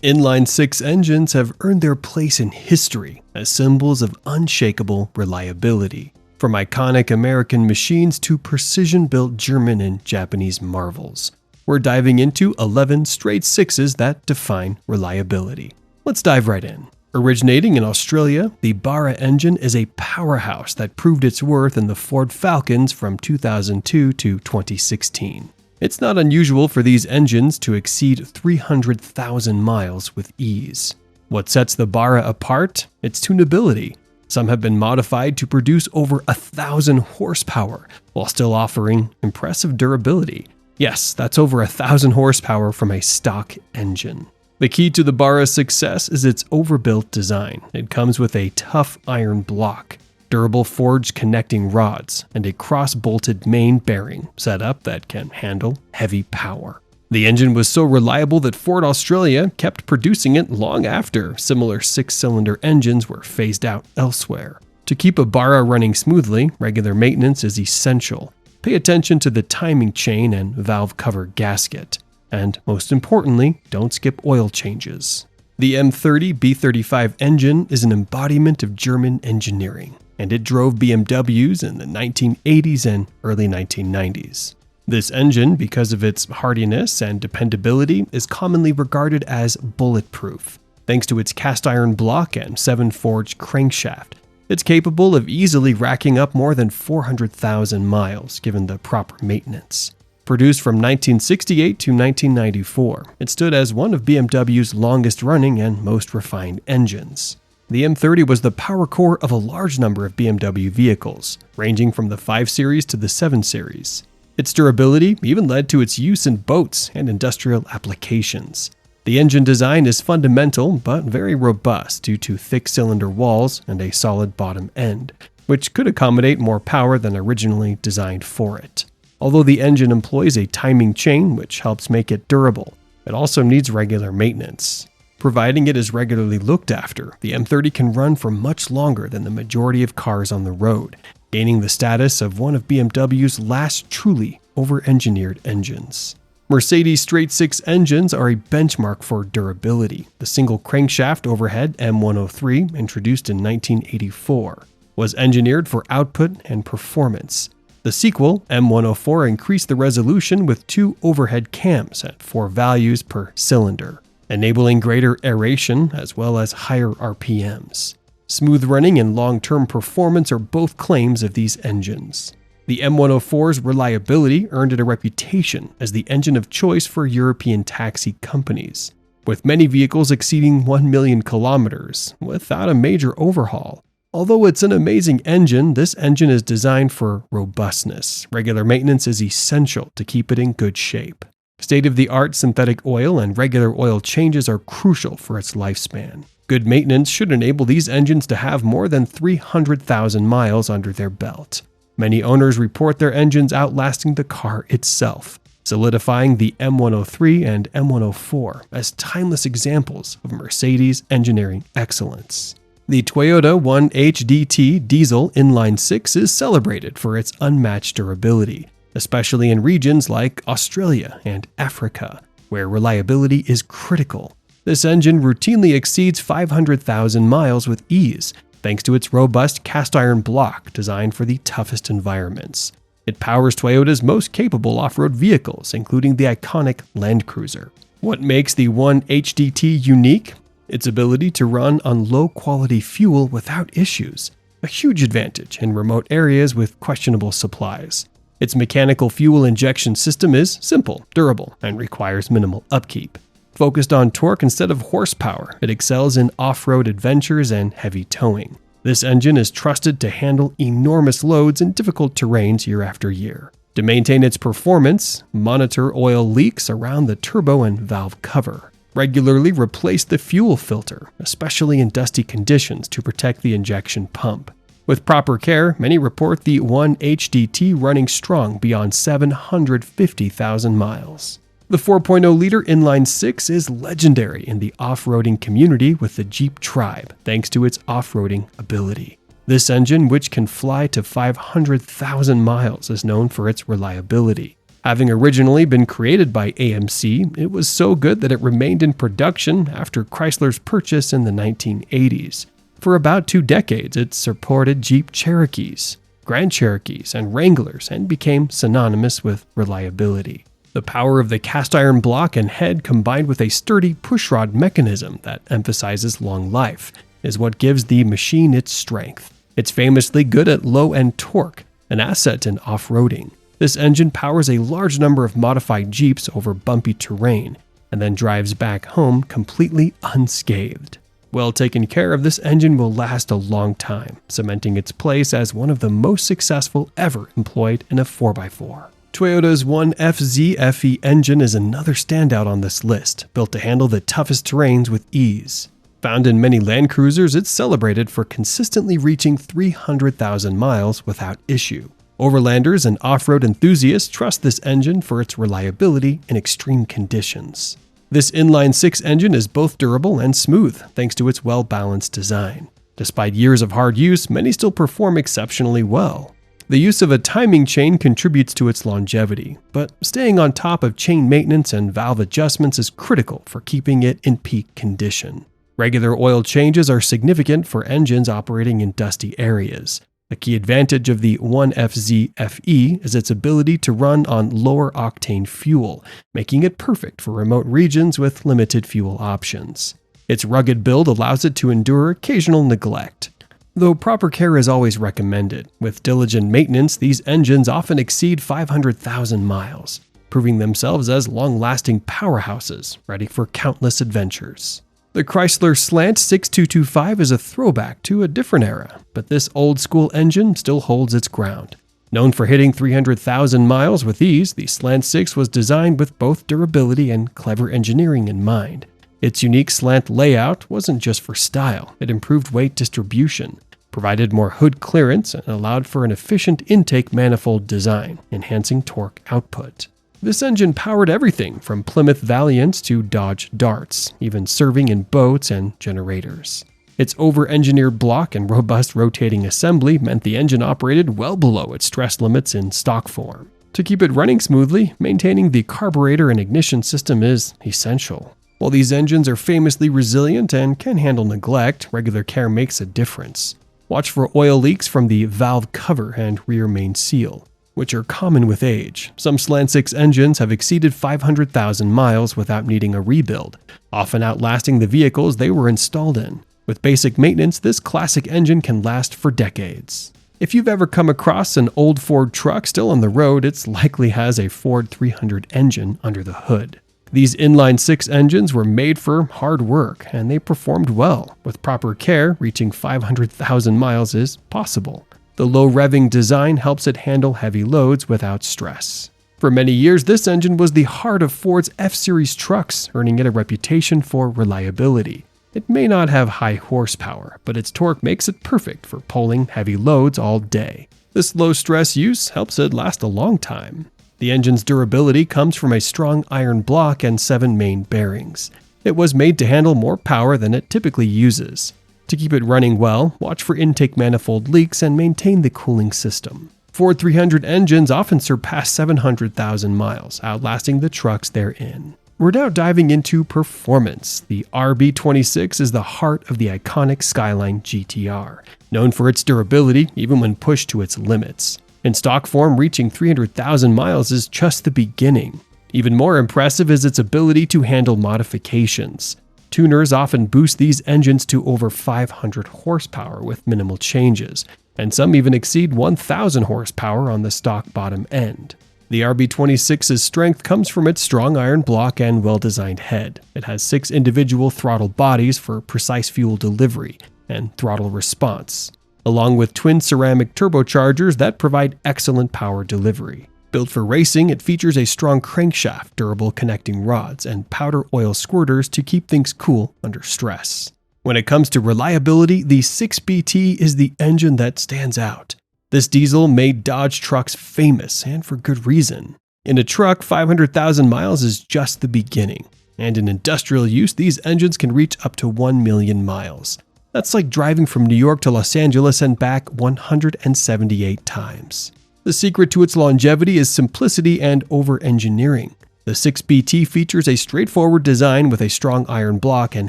Inline 6 engines have earned their place in history as symbols of unshakable reliability, from iconic American machines to precision-built German and Japanese marvels. We're diving into 11 straight sixes that define reliability. Let's dive right in. Originating in Australia, the Barra engine is a powerhouse that proved its worth in the Ford Falcons from 2002 to 2016. It's not unusual for these engines to exceed 300,000 miles with ease. What sets the Barra apart? Its tunability. Some have been modified to produce over 1,000 horsepower, while still offering impressive durability. Yes, that's over 1,000 horsepower from a stock engine. The key to the Barra's success is its overbuilt design. It comes with a tough iron block, durable forged connecting rods, and a cross-bolted main bearing setup that can handle heavy power. The engine was so reliable that Ford Australia kept producing it long after similar six-cylinder engines were phased out elsewhere. To keep a Barra running smoothly, regular maintenance is essential. Pay attention to the timing chain and valve cover gasket. And most importantly, don't skip oil changes. The M30 B35 engine is an embodiment of German engineering, and it drove BMWs in the 1980s and early 1990s. This engine, because of its hardiness and dependability, is commonly regarded as bulletproof. Thanks to its cast iron block and 7-forged crankshaft, it's capable of easily racking up more than 400,000 miles given the proper maintenance. Produced from 1968 to 1994, it stood as one of BMW's longest-running and most refined engines. The M30 was the power core of a large number of BMW vehicles, ranging from the 5 Series to the 7 Series. Its durability even led to its use in boats and industrial applications. The engine design is fundamental but very robust due to thick cylinder walls and a solid bottom end, which could accommodate more power than originally designed for it. Although the engine employs a timing chain which helps make it durable, it also needs regular maintenance. Providing it is regularly looked after, the M30 can run for much longer than the majority of cars on the road, gaining the status of one of BMW's last truly over-engineered engines. Mercedes straight-six engines are a benchmark for durability. The single crankshaft overhead M103, introduced in 1984, was engineered for output and performance. The sequel, M104, increased the resolution with 2 overhead cams at 4 values per cylinder, enabling greater aeration as well as higher RPMs. Smooth running and long-term performance are both claims of these engines. The M104's reliability earned it a reputation as the engine of choice for European taxi companies, with many vehicles exceeding 1 million kilometers without a major overhaul. Although it's an amazing engine, this engine is designed for robustness. Regular maintenance is essential to keep it in good shape. State-of-the-art synthetic oil and regular oil changes are crucial for its lifespan. Good maintenance should enable these engines to have more than 300,000 miles under their belt. Many owners report their engines outlasting the car itself, solidifying the M103 and M104 as timeless examples of Mercedes engineering excellence. The Toyota 1HDT diesel inline 6 is celebrated for its unmatched durability, especially in regions like Australia and Africa, where reliability is critical. This engine routinely exceeds 500,000 miles with ease, thanks to its robust cast-iron block designed for the toughest environments. It powers Toyota's most capable off-road vehicles, including the iconic Land Cruiser. What makes the 1HDT unique? Its ability to run on low-quality fuel without issues, a huge advantage in remote areas with questionable supplies. Its mechanical fuel injection system is simple, durable, and requires minimal upkeep. Focused on torque instead of horsepower, it excels in off-road adventures and heavy towing. This engine is trusted to handle enormous loads in difficult terrains year after year. To maintain its performance, monitor oil leaks around the turbo and valve cover. Regularly replace the fuel filter, especially in dusty conditions, to protect the injection pump. With proper care, many report the 1HDT running strong beyond 750,000 miles. The 4.0-liter inline 6 is legendary in the off-roading community with the Jeep Tribe, thanks to its off-roading ability. This engine, which can fly to 500,000 miles, is known for its reliability. Having originally been created by AMC, it was so good that it remained in production after Chrysler's purchase in the 1980s. For about 2 decades, it supported Jeep Cherokees, Grand Cherokees, and Wranglers and became synonymous with reliability. The power of the cast iron block and head combined with a sturdy pushrod mechanism that emphasizes long life is what gives the machine its strength. It's famously good at low-end torque, an asset in off-roading. This engine powers a large number of modified Jeeps over bumpy terrain and then drives back home completely unscathed. Well taken care of, this engine will last a long time, cementing its place as one of the most successful ever employed in a 4x4. Toyota's 1FZ FE engine is another standout on this list, built to handle the toughest terrains with ease. Found in many Land Cruisers, it's celebrated for consistently reaching 300,000 miles without issue. Overlanders and off-road enthusiasts trust this engine for its reliability in extreme conditions. This inline 6 engine is both durable and smooth thanks to its well-balanced design. Despite years of hard use, many still perform exceptionally well. The use of a timing chain contributes to its longevity, but staying on top of chain maintenance and valve adjustments is critical for keeping it in peak condition. Regular oil changes are significant for engines operating in dusty areas. A key advantage of the 1FZ FE is its ability to run on lower octane fuel, making it perfect for remote regions with limited fuel options. Its rugged build allows it to endure occasional neglect. Though proper care is always recommended, with diligent maintenance, these engines often exceed 500,000 miles, proving themselves as long-lasting powerhouses, ready for countless adventures. The Chrysler Slant 6225 is a throwback to a different era, but this old-school engine still holds its ground. Known for hitting 300,000 miles with ease, the Slant 6 was designed with both durability and clever engineering in mind. Its unique slant layout wasn't just for style, it improved weight distribution, provided more hood clearance, and allowed for an efficient intake manifold design, enhancing torque output. This engine powered everything from Plymouth Valiants to Dodge Darts, even serving in boats and generators. Its over-engineered block and robust rotating assembly meant the engine operated well below its stress limits in stock form. To keep it running smoothly, maintaining the carburetor and ignition system is essential. While these engines are famously resilient and can handle neglect, regular care makes a difference. Watch for oil leaks from the valve cover and rear main seal, which are common with age. Some Slant 6 engines have exceeded 500,000 miles without needing a rebuild, often outlasting the vehicles they were installed in. With basic maintenance, this classic engine can last for decades. If you've ever come across an old Ford truck still on the road, it likely has a Ford 300 engine under the hood. These inline 6 engines were made for hard work, and they performed well. With proper care, reaching 500,000 miles is possible. The low revving design helps it handle heavy loads without stress. For many years, this engine was the heart of Ford's F-Series trucks, earning it a reputation for reliability. It may not have high horsepower, but its torque makes it perfect for pulling heavy loads all day. This low-stress use helps it last a long time. The engine's durability comes from a strong iron block and 7 main bearings. It was made to handle more power than it typically uses. To keep it running well, watch for intake manifold leaks and maintain the cooling system. Ford 300 engines often surpass 700,000 miles, outlasting the trucks they're in. We're now diving into performance. The RB26 is the heart of the iconic Skyline GTR, known for its durability even when pushed to its limits. In stock form, reaching 300,000 miles is just the beginning. Even more impressive is its ability to handle modifications. Tuners often boost these engines to over 500 horsepower with minimal changes, and some even exceed 1,000 horsepower on the stock bottom end. The RB26's strength comes from its strong iron block and well-designed head. It has 6 individual throttle bodies for precise fuel delivery and throttle response, along with twin ceramic turbochargers that provide excellent power delivery. Built for racing, it features a strong crankshaft, durable connecting rods, and powder oil squirters to keep things cool under stress. When it comes to reliability, the 6BT is the engine that stands out. This diesel made Dodge trucks famous, and for good reason. In a truck, 500,000 miles is just the beginning, and in industrial use, these engines can reach up to 1 million miles. That's like driving from New York to Los Angeles and back 178 times. The secret to its longevity is simplicity and over-engineering. The 6BT features a straightforward design with a strong iron block and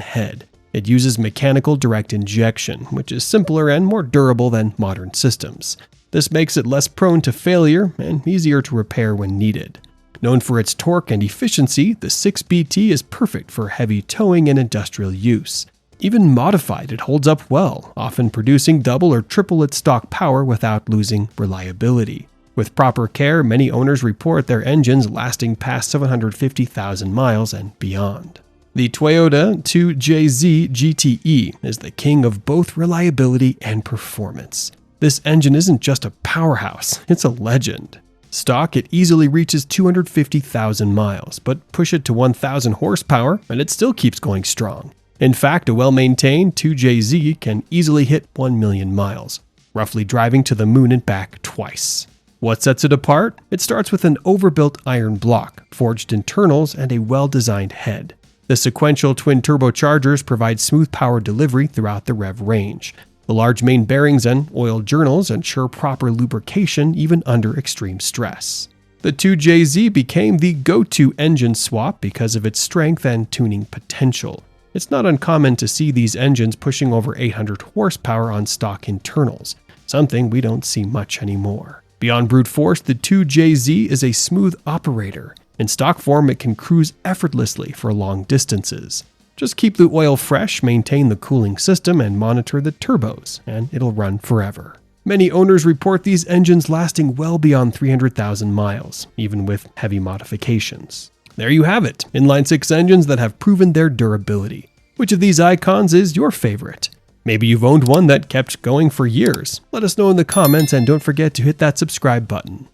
head. It uses mechanical direct injection, which is simpler and more durable than modern systems. This makes it less prone to failure and easier to repair when needed. Known for its torque and efficiency, the 6BT is perfect for heavy towing and industrial use. Even modified, it holds up well, often producing double or triple its stock power without losing reliability. With proper care, many owners report their engines lasting past 750,000 miles and beyond. The Toyota 2JZ GTE is the king of both reliability and performance. This engine isn't just a powerhouse, it's a legend. Stock, it easily reaches 250,000 miles, but push it to 1,000 horsepower and it still keeps going strong. In fact, a well-maintained 2JZ can easily hit 1 million miles, roughly driving to the moon and back twice. What sets it apart? It starts with an overbuilt iron block, forged internals, and a well-designed head. The sequential twin turbochargers provide smooth power delivery throughout the rev range. The large main bearings and oil journals ensure proper lubrication even under extreme stress. The 2JZ became the go-to engine swap because of its strength and tuning potential. It's not uncommon to see these engines pushing over 800 horsepower on stock internals, something we don't see much anymore. Beyond brute force, the 2JZ is a smooth operator. In stock form, it can cruise effortlessly for long distances. Just keep the oil fresh, maintain the cooling system, and monitor the turbos, and it'll run forever. Many owners report these engines lasting well beyond 300,000 miles, even with heavy modifications. There you have it, inline 6 engines that have proven their durability. Which of these icons is your favorite? Maybe you've owned one that kept going for years. Let us know in the comments and don't forget to hit that subscribe button.